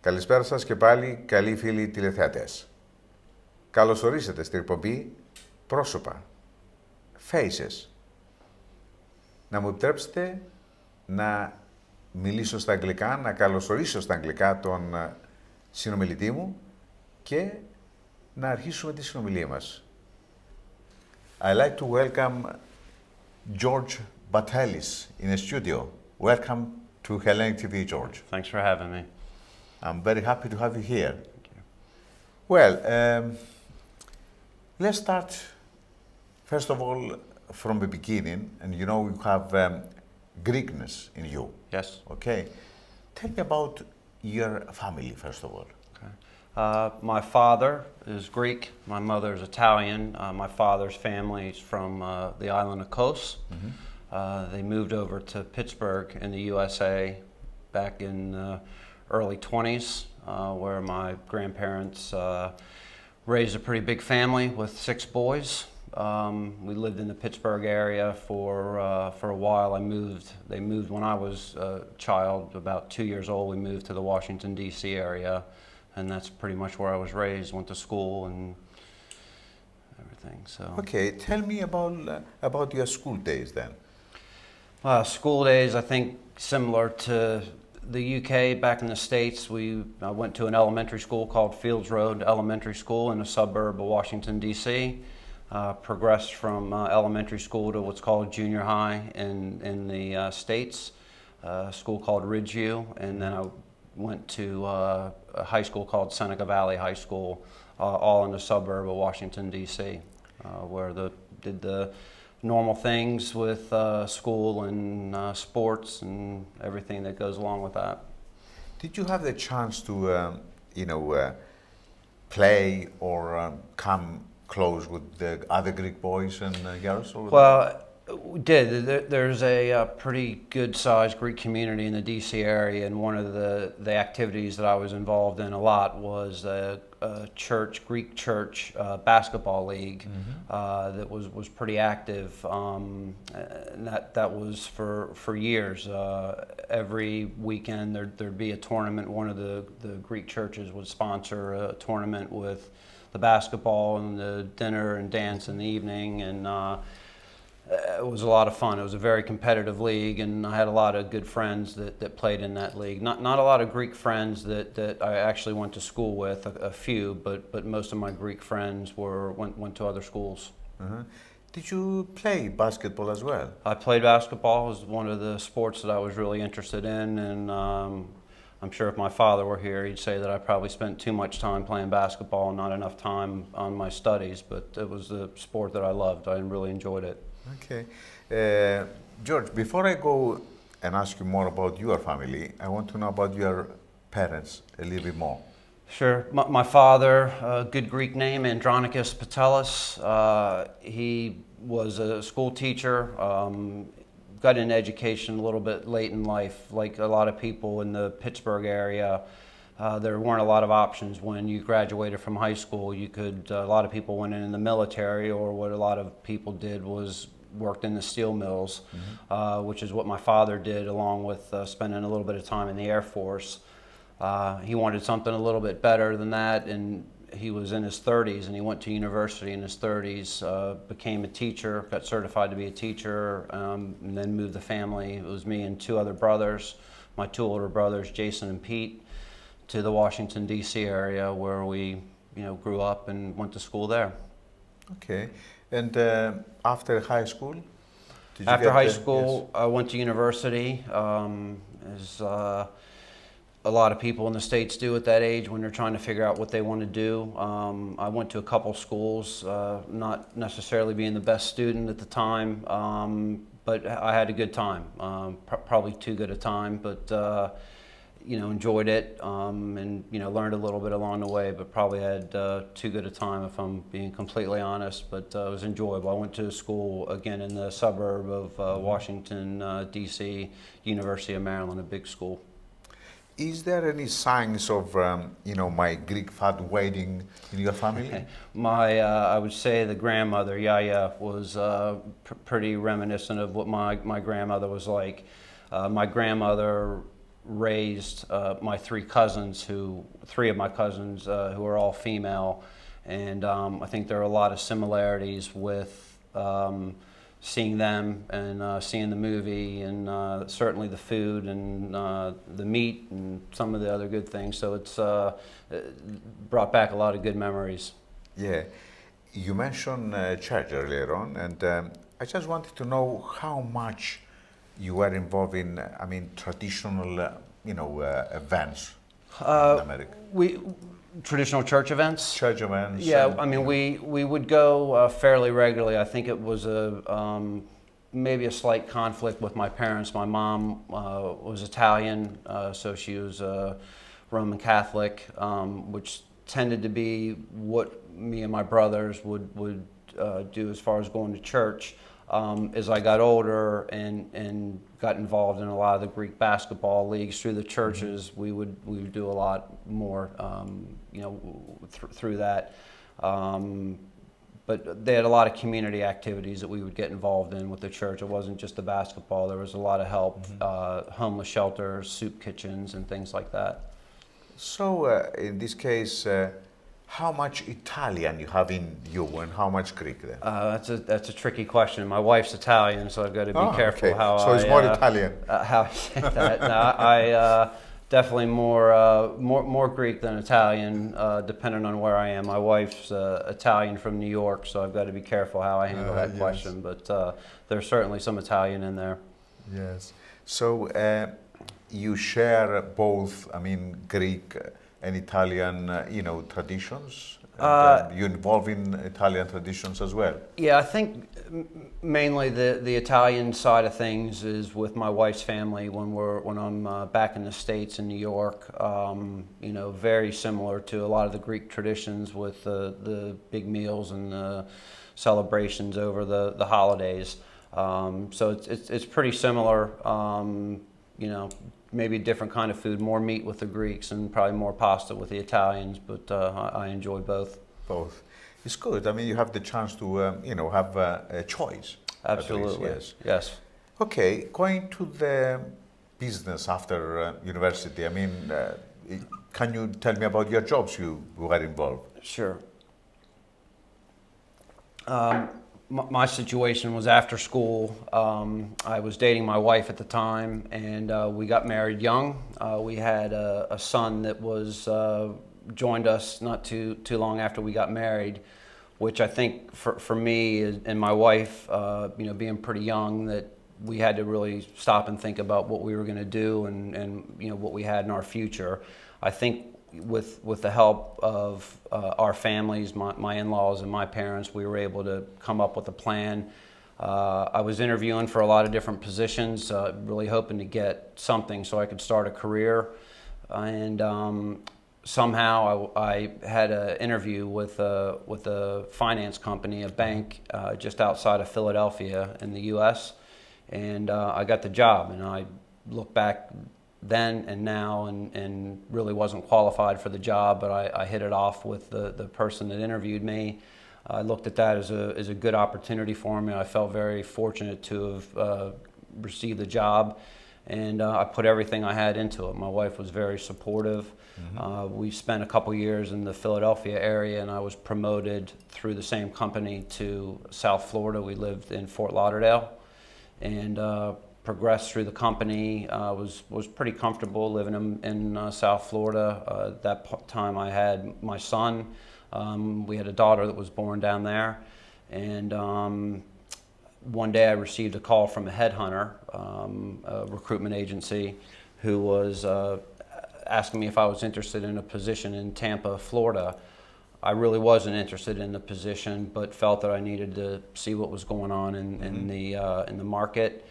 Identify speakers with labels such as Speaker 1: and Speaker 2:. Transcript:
Speaker 1: Καλησπέρα σας και πάλι, καλοί φίλοι τηλεθεατές. Καλώς ορίσατε στην εκπομπή Πρόσωπα, Faces. Να μου επιτρέψετε να μιλήσω στα αγγλικά, να καλωσορίσω στα αγγλικά τον συνομιλητή μου και να αρχίσουμε τη συνομιλία μας. I'd like to welcome George PATELLIS in the studio. Welcome to Hellenic TV, George.
Speaker 2: Thanks for having me.
Speaker 1: I'm very happy to have you here. Well, let's start, first of all, from the beginning. And you know, you have Greekness in you.
Speaker 2: Yes.
Speaker 1: Okay. Tell me about your family, first of all.
Speaker 2: Okay. My father is Greek. My mother is Italian. My father's family is from the island of Kos.
Speaker 1: Mm-hmm.
Speaker 2: They moved over to Pittsburgh in the USA back in early 20s, where my grandparents raised a pretty big family with 6 boys. We lived in the Pittsburgh area for a while. They moved when I was a child, about 2 years old. We moved to the Washington, D.C. area, and that's pretty much where I was raised, went to school and everything. So.
Speaker 1: Okay, tell me about your school days then.
Speaker 2: School days, I think, similar to the UK. Back in the States, I went to an elementary school called Fields Road Elementary School in a suburb of Washington, D.C. Progressed from elementary school to what's called junior high in the States, a school called Ridgeview, and then I went to a high school called Seneca Valley High School, all in the suburb of Washington, D.C., where did the normal things with school and sports and everything that goes along with that.
Speaker 1: Did you have the chance to, play or come close with the other Greek boys and girls?
Speaker 2: Well, we did. There's a pretty good-sized Greek community in the D.C. area, and one of the activities that I was involved in a lot was a Greek church basketball league.
Speaker 1: Mm-hmm.
Speaker 2: That was pretty active, and that was for years. Every weekend there'd be a tournament. One of the Greek churches would sponsor a tournament with the basketball and the dinner and dance in the evening, and it was a lot of fun. It was a very competitive league, and I had a lot of good friends that played in that league. Not a lot of Greek friends that I actually went to school with, a few, but most of my Greek friends went to other schools.
Speaker 1: Uh-huh. Did you play basketball as well?
Speaker 2: I played basketball. It was one of the sports that I was really interested in, and I'm sure if my father were here, he'd say that I probably spent too much time playing basketball and not enough time on my studies, but it was the sport that I loved. I really enjoyed it.
Speaker 1: Okay. George, before I go and ask you more about your family, I want to know about your parents a little bit more.
Speaker 2: Sure. My father, good Greek name, Andronicus PATELLIS. He was a school teacher. Got into education a little bit late in life. Like a lot of people in the Pittsburgh area, there weren't a lot of options when you graduated from high school. A lot of people went in the military, or what a lot of people did was worked in the steel mills, mm-hmm. Which is what my father did, along with spending a little bit of time in the Air Force. He wanted something a little bit better than that, and he was in his 30s, and he went to university in his 30s, became a teacher, got certified to be a teacher, and then moved the family. It was me and 2 other brothers, my 2 older brothers, Jason and Pete, to the Washington, D.C. area, where we grew up and went to school there.
Speaker 1: Okay. And after high school?
Speaker 2: After high school, yes. I went to university, as a lot of people in the States do at that age when they're trying to figure out what they want to do. I went to a couple schools, not necessarily being the best student at the time, but I had a good time. Probably too good a time, but enjoyed it, and learned a little bit along the way, but probably had too good a time, if I'm being completely honest, but it was enjoyable. I went to school again in the suburb of Washington, D.C., University of Maryland, a big school.
Speaker 1: Is there any signs of, my Greek fad waiting in your family?
Speaker 2: I would say the grandmother, Yaya, was pretty reminiscent of what my grandmother was like. My grandmother raised my three of my cousins who are all female, and I think there are a lot of similarities with seeing them and seeing the movie, and certainly the food and the meat and some of the other good things. So it's brought back a lot of good memories.
Speaker 1: Yeah. You mentioned church earlier on, and I just wanted to know how much you were involved in, traditional, events in America.
Speaker 2: Traditional church events?
Speaker 1: Church events.
Speaker 2: Yeah, we would go fairly regularly. I think it was maybe a slight conflict with my parents. My mom was Italian, so she was Roman Catholic, which tended to be what me and my brothers would do as far as going to church. As I got older and got involved in a lot of the Greek basketball leagues through the churches, we would do a lot more, through that. But they had a lot of community activities that we would get involved in with the church. It wasn't just the basketball. There was a lot of help, homeless shelters, soup kitchens, and things like that.
Speaker 1: So, in this case, how much Italian you have in you, and how much Greek then?
Speaker 2: That's a tricky question. My wife's Italian, so I've got to be careful how
Speaker 1: so it's more Italian.
Speaker 2: How I say that. No, I definitely more Greek than Italian, depending on where I am. My wife's Italian from New York, so I've got to be careful how I handle that question. But there's certainly some Italian in there.
Speaker 1: Yes. So you share both, Greek and Italian, traditions? And, you involved in Italian traditions as well?
Speaker 2: Yeah, I think mainly the Italian side of things is with my wife's family when I'm back in the States in New York. Very similar to a lot of the Greek traditions with the big meals and the celebrations over the holidays. So it's pretty similar. Maybe a different kind of food, more meat with the Greeks and probably more pasta with the Italians, but I enjoy both.
Speaker 1: Both. It's good. You have the chance to, have a choice.
Speaker 2: Absolutely.
Speaker 1: Least,
Speaker 2: yes.
Speaker 1: Okay, going to the business after university, can you tell me about your jobs you were involved?
Speaker 2: Sure. My situation was after school. I was dating my wife at the time, and we got married young. We had a son that was joined us not too long after we got married, which I think for me and my wife, being pretty young, that we had to really stop and think about what we were going to do and what we had in our future. I think with the help of our families, my in-laws and my parents, we were able to come up with a plan. I was interviewing for a lot of different positions, really hoping to get something so I could start a career. And somehow I had an interview with a finance company, a bank just outside of Philadelphia in the U.S. And I got the job, and I look back then and now and really wasn't qualified for the job, but I hit it off with the person that interviewed me. I looked at that as a good opportunity for me. I felt very fortunate to have received the job, and I put everything I had into it. My wife was very supportive. We spent a couple years in the Philadelphia area, and I was promoted through the same company to South Florida. We lived in Fort Lauderdale, and progressed through the company. Was pretty comfortable living in South Florida. At that time I had my son. We had a daughter that was born down there. And one day I received a call from a headhunter, a recruitment agency, who was asking me if I was interested in a position in Tampa, Florida. I really wasn't interested in the position, but felt that I needed to see what was going on in the market.